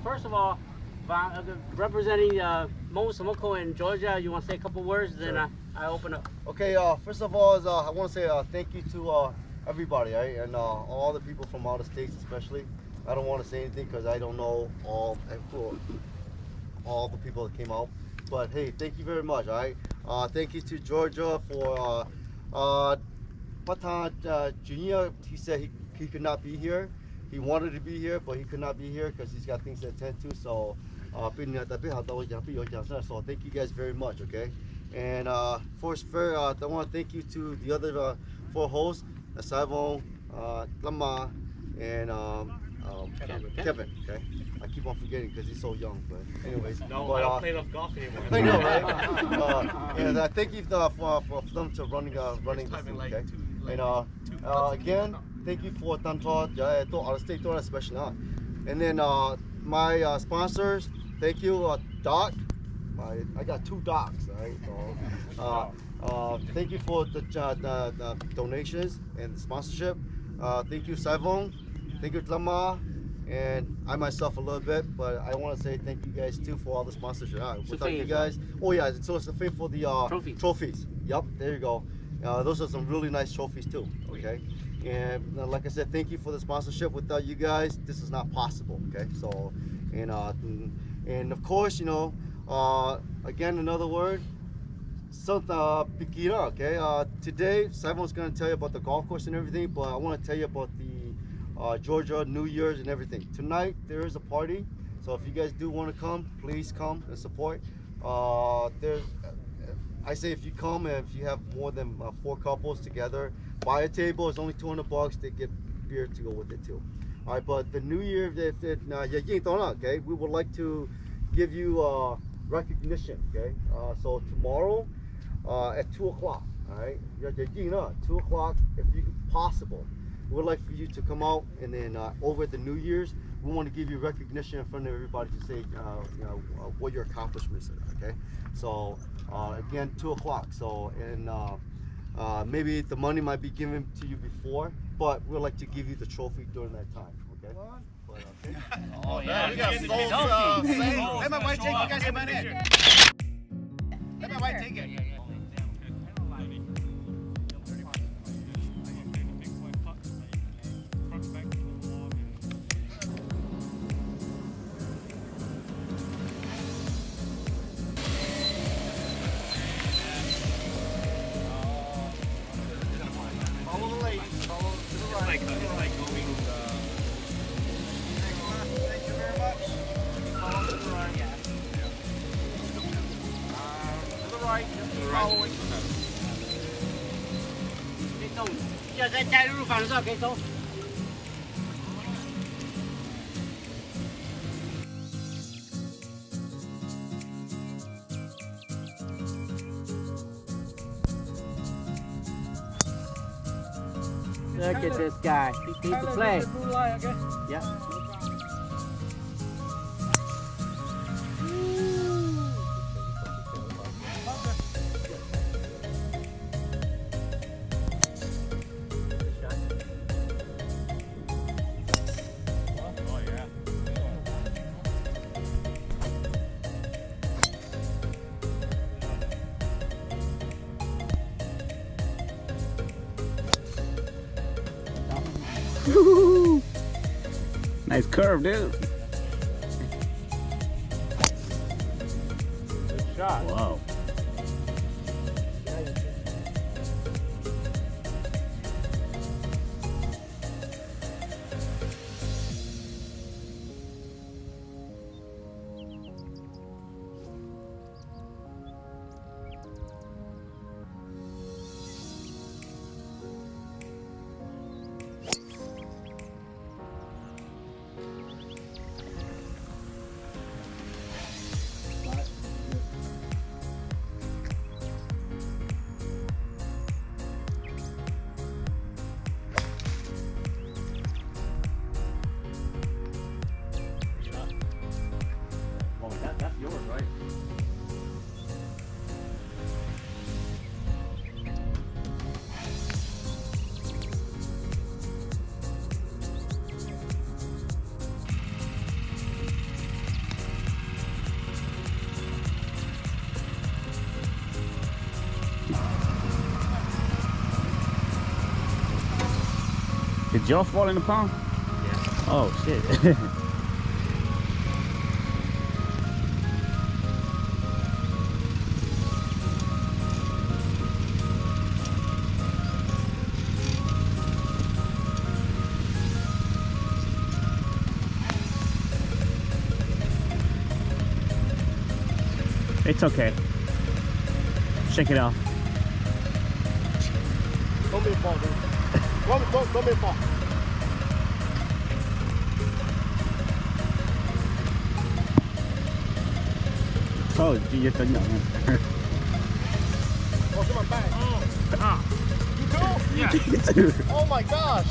first of all, representing Hmong, Samoco, and Georgia, you want to say a couple words? Then I open up. Okay. First of all, I want to say thank you to everybody, right? And all the people from all the states, especially. I don't want to say anything because I don't know all the people that came out. But hey, thank you very much. All right. Thank you to Georgia for Patan Junior. He said he could not be here. He wanted to be here, but he could not be here because he's got things to attend to. So, so thank you guys very much. Okay. And first, I want to thank you to the other 4 hosts, Saivon, Lama, and Kevin. Okay. I keep on forgetting because he's so young. But anyways, I don't play enough golf anymore. I know, right? And thank you for them to running this thing, okay? And again, thank you for Tanto, State especially. And then my sponsors, thank you, Doc. I got 2 docs, right? So, thank you for the donations and the sponsorship. Thank you, Saivon. Thank you, Lama. And I myself a little bit, but I want to say thank you guys too for all the sponsorship. Without you guys, so it's the fame for the trophies. Yep, there you go. Those are some really nice trophies too. Okay, and like I said, thank you for the sponsorship. Without you guys, this is not possible. Okay, so and of course, again another word, Santa Pikira. Okay, today Saivon's going to tell you about the golf course and everything, but I want to tell you about the Georgia New Year's and everything. Tonight there is a party, so if you guys do want to come, please come and support. I say if you come and if you have more than 4 couples together, buy a table. It's only $200. They get beer to go with it too. All right, but the New Year, okay, we would like to give you recognition. Okay, so tomorrow at 2 o'clock. All right, 2 o'clock if you possible. We would like for you to come out, and then over the New Year's, we want to give you recognition in front of everybody to say, what your accomplishments are. Okay, so again, 2 o'clock. So and maybe the money might be given to you before, but we'd like to give you the trophy during that time. Okay. But, okay. Oh yeah, we got souls. Let my wife take you guys some money. Let my wife take it. Look at this guy. He needs to play. Yeah. Nice curve, dude. Good shot. Wow. Did y'all fall in the pond? Yeah. Oh shit. It's okay. Shake it off. Don't be a ball, dude. Don't be a ball. Oh, chị giật tỉnh nhận. Oh, come on, back. Yeah. Oh my gosh.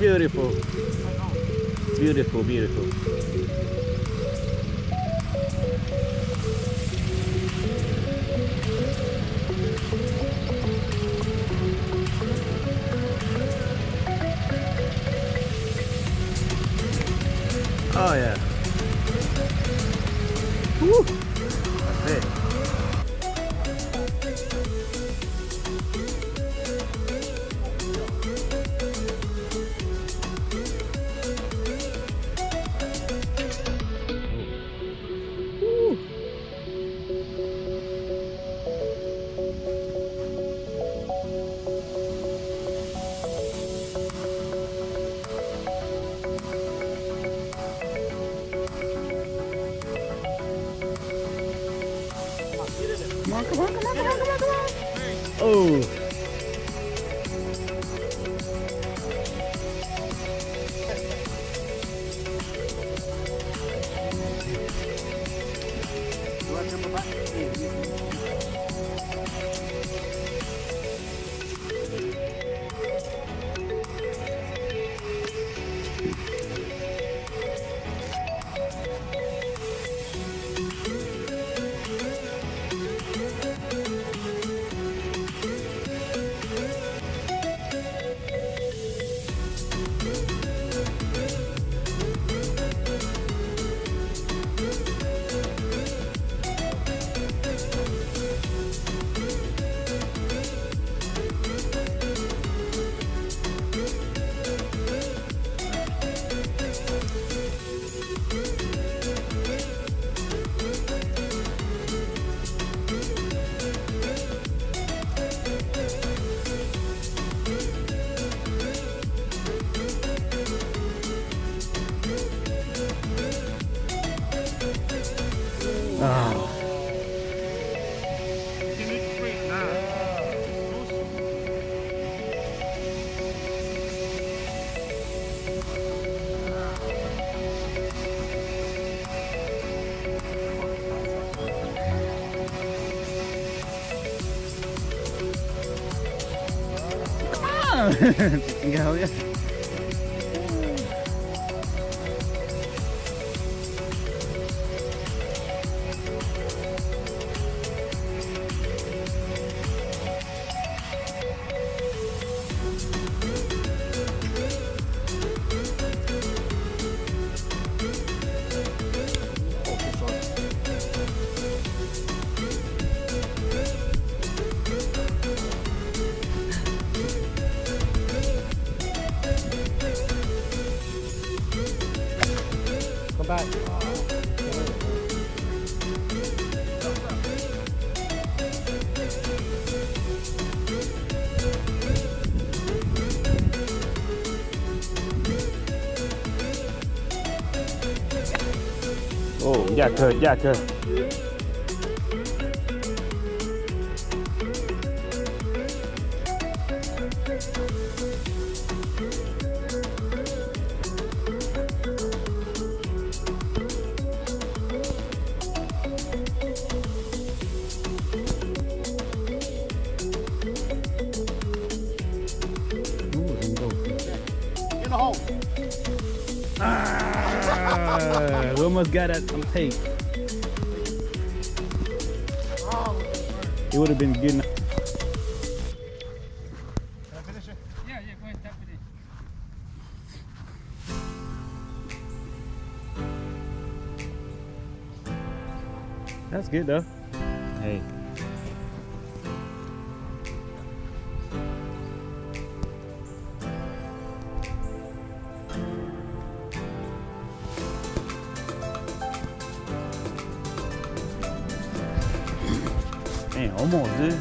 Beautiful. Beautiful, beautiful. Oh yeah. Woo. That's it. Come on, come on, come on, come on, come on, come on. Oh. Ah. Tinggal ya. Come back. Oh, dạ cơ, dạ cơ. In the hole. Ah, we almost got it on tape. it would have been good. Can I finish it? Yeah, go ahead, tap it in. That's good though. Hey. Man, almost, dude.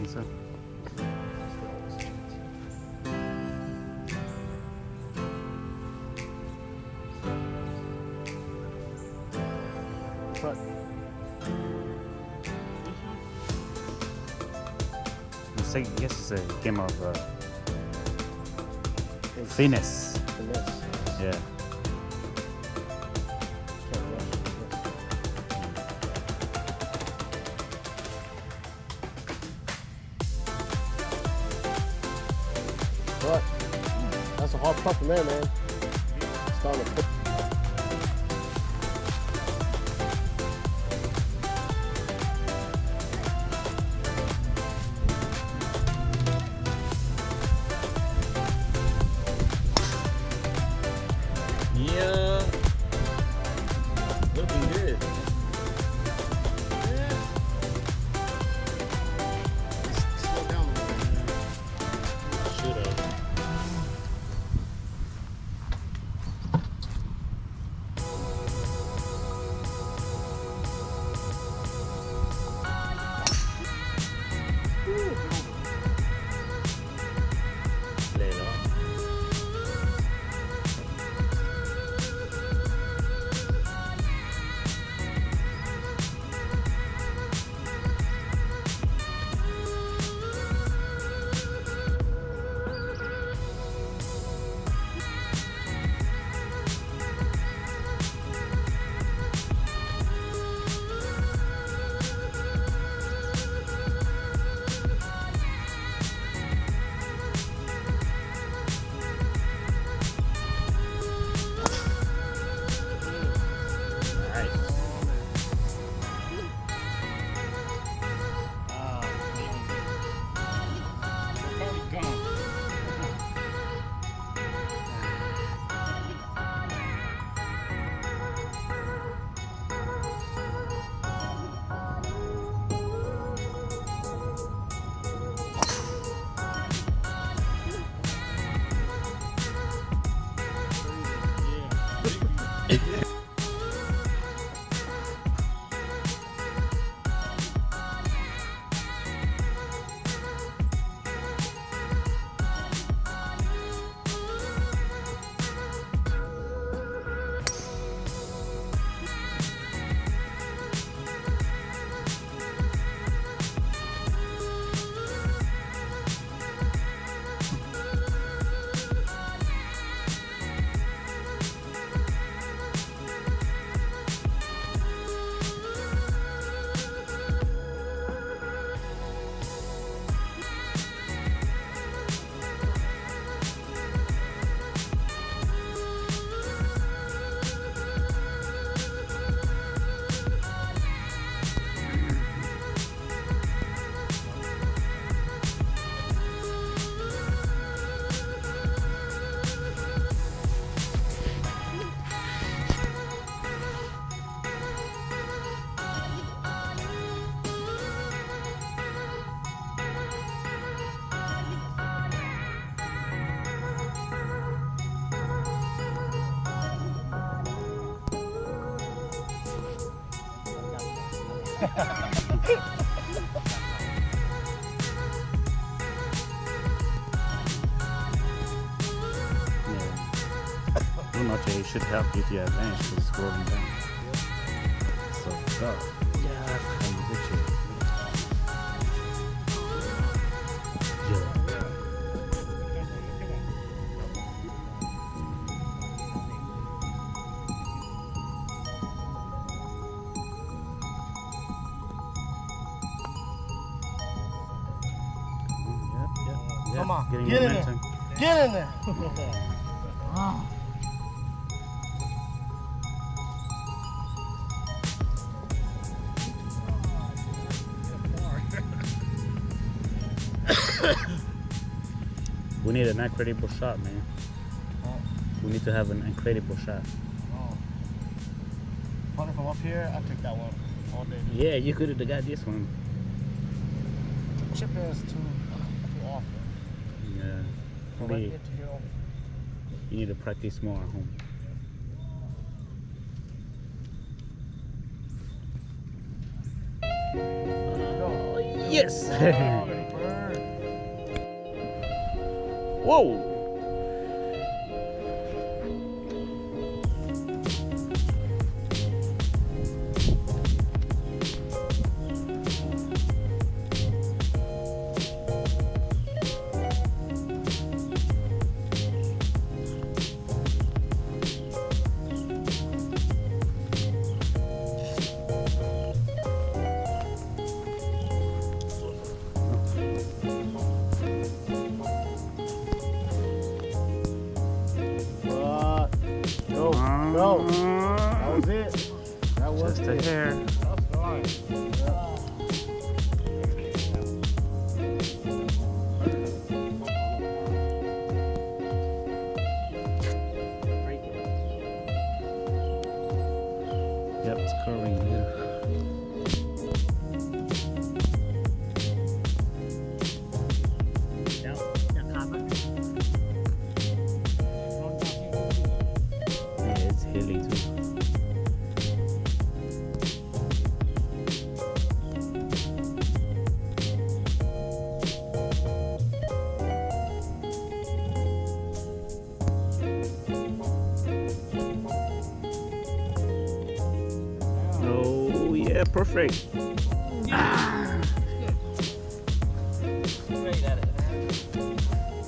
What's up? What? I guess it's a game of finesse. Finesse. Yeah. Can't rush. But that's a hard putt from there, man. Starting to put. Yeah. Looking good. Slow down a little bit. Should have. Lay it off. I'm not sure it should help if you advance because it's scrolling down. So go. Yeah, come with you. Yeah. Come on, Getting get in momentum. there. Get in there. We need an incredible shot, man. We need to have an incredible shot. Probably from up here, I'll take that one all day. Yeah, you could have got this one. Chip is too off. Yeah. From right here to here. You need to practice more at home. Oh, yes! Whoa! Go. That was it. That was Just a hair. That's fine. Yep, it's curving. Yeah. Yeah, it's hilly too. Oh yeah, perfect. Great at it.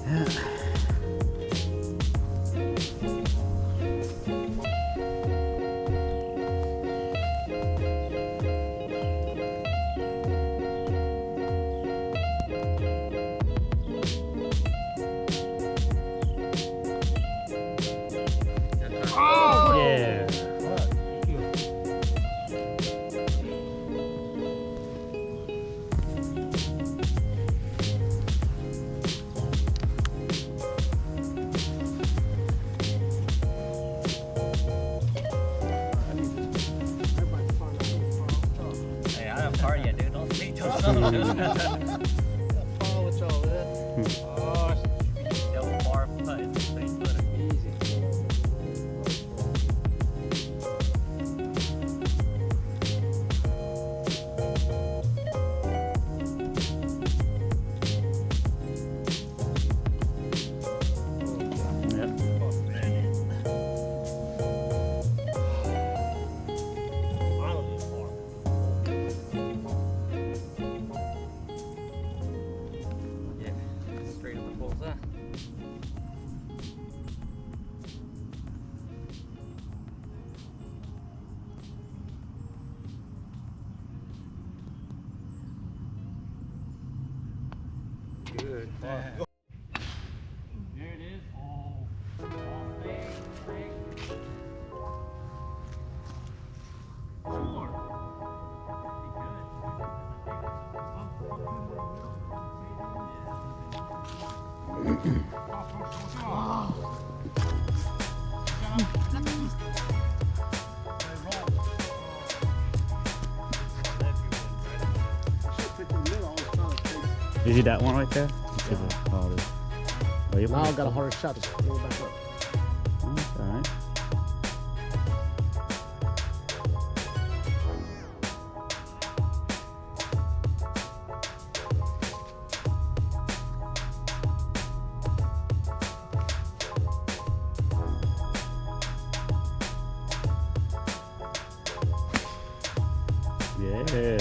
Yeah. Oh! Yeah. Hey, I don't party yet, dude. Don't speak to us. Paul with y'all, man. Oh, double bar putt. It's 3 footer. Easy. Yep. Yeah, straight up the poles, huh? Good. There it is. Oh. Bang, bang. Sure. Is it that one right there? Oh, this. Oh, you Now I got a harder shot to roll back up. Oh, that's all right. Yeah.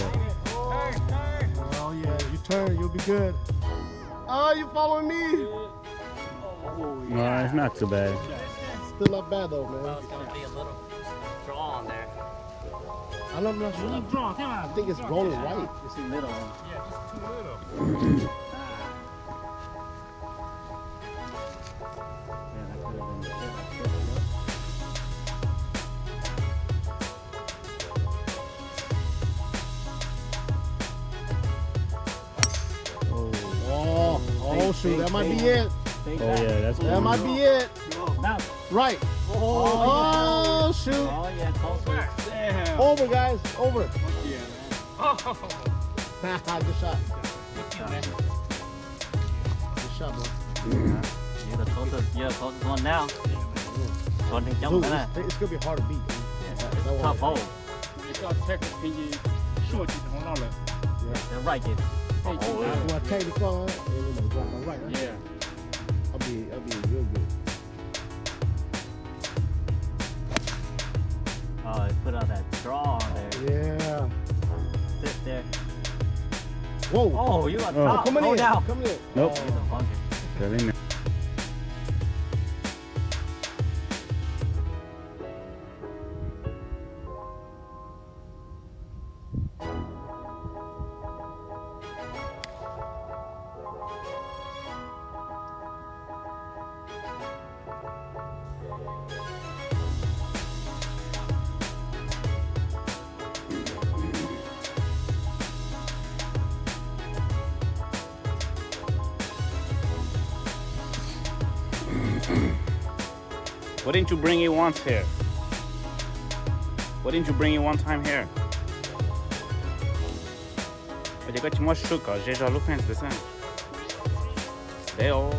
Oh yeah, you turn, you'll be good. Oh, you following me? No, it's not too bad. Still not bad though, Well, man. it's gonna be a little draw on there. I'm not sure. I think it's rolling right. It's in the middle. Oh shoot, that might be it. Oh yeah, that's That might be it. Now. Right. Oh shoot. Oh yeah, closer. Damn. Over, guys. Over. Yeah, man. Good shot. Good shot, bro. You're the closest one now. Còn thì trong Dude, nữa này. it's gonna be hard to beat. Yeah, tough hole. They're right there. You want to take the car? Right. Yeah. I'll be real good. Oh, they put out that draw on there. Yeah. Sit there. Whoa. Oh, you on Oh. top. Come Go in. down. Come in. Nope. He's a bunker. Got in there. Why didn't you bring it once here? Why didn't you bring it one time here? 어제 같이 뭐 슈가 제자 루펜스 됐어. 네요.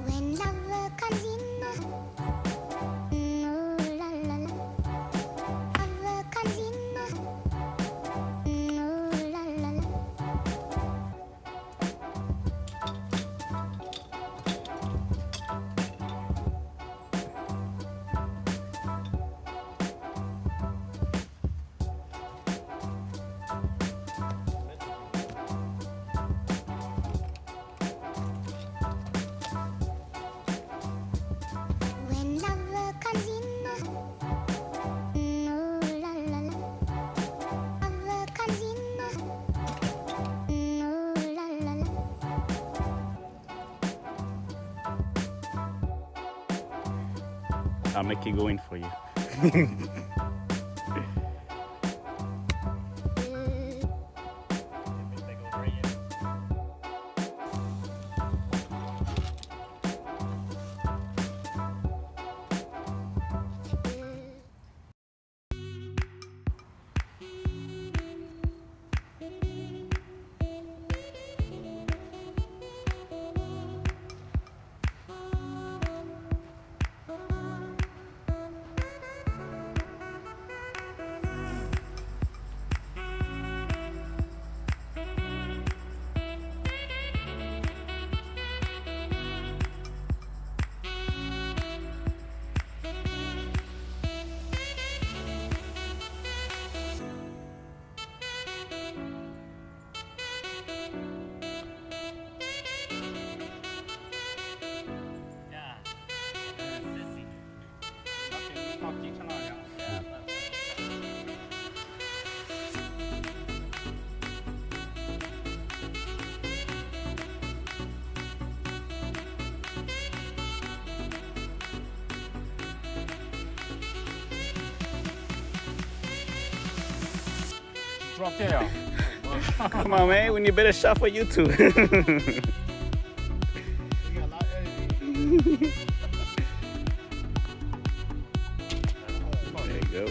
When love comes in, ooh la la la. Love comes in, ooh la la la. When love comes in, ooh la la la. Love comes in, ooh la la la. I'll make it go in for you. Come on, man. We need a better shot for YouTube. We got a lot of editing. There you go.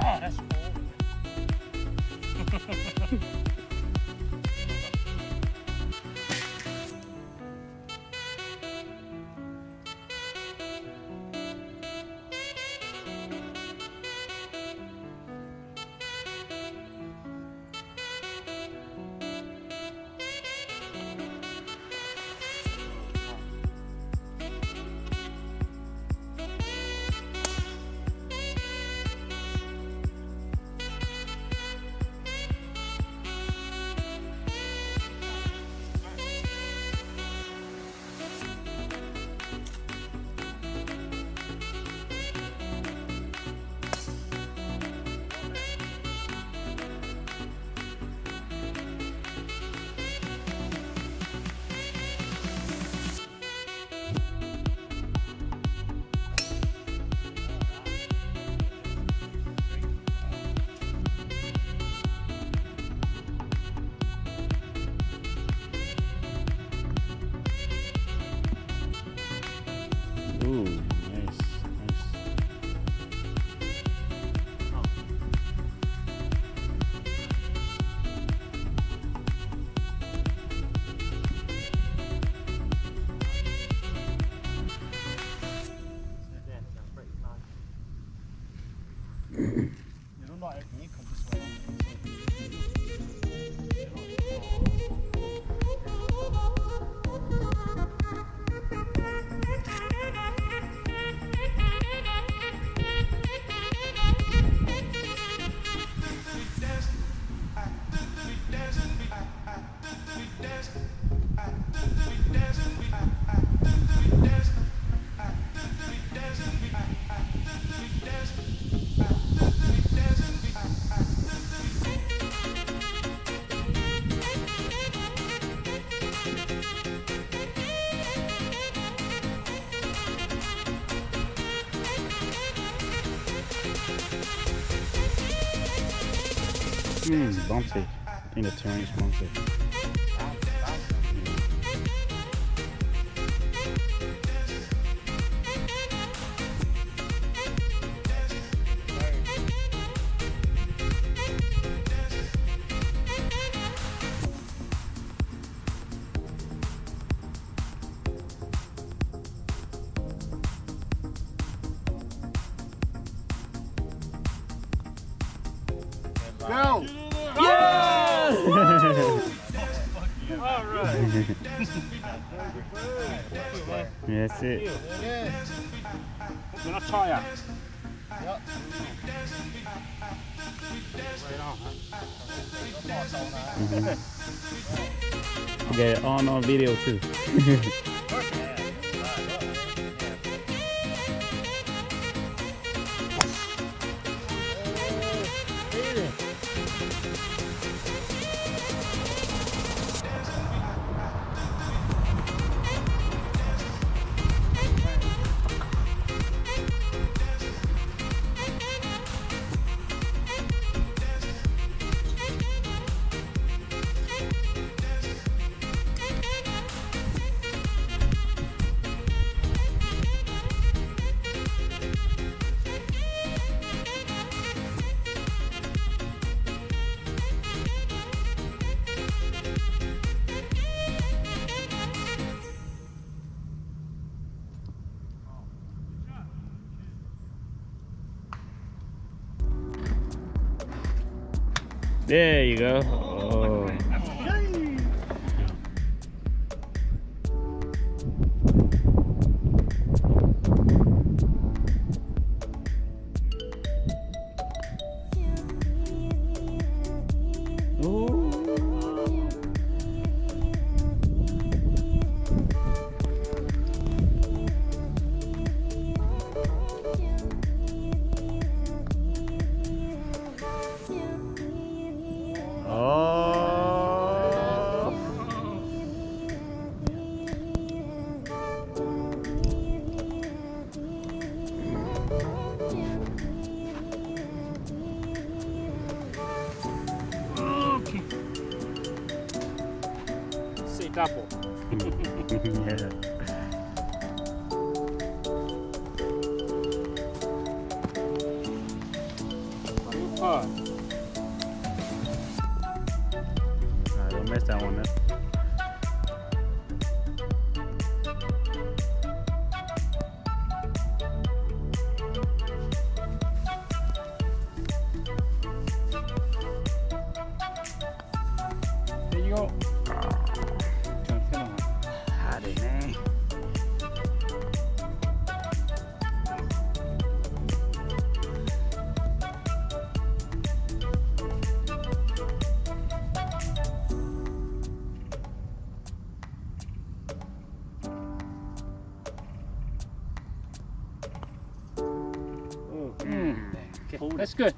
Oh, that's cool. Ooh, nice, nice. You don't know everything. You come this way. Bumpy. I think the terrain's bumpy. Go! All right. Yeah, that's it. Yeah. We're not tired. Yep. We got it all on video too. There you go. Oh. couple. Yeah. Oh. Don't mess that one up. There you go. Howdy, man. Okay, that's good.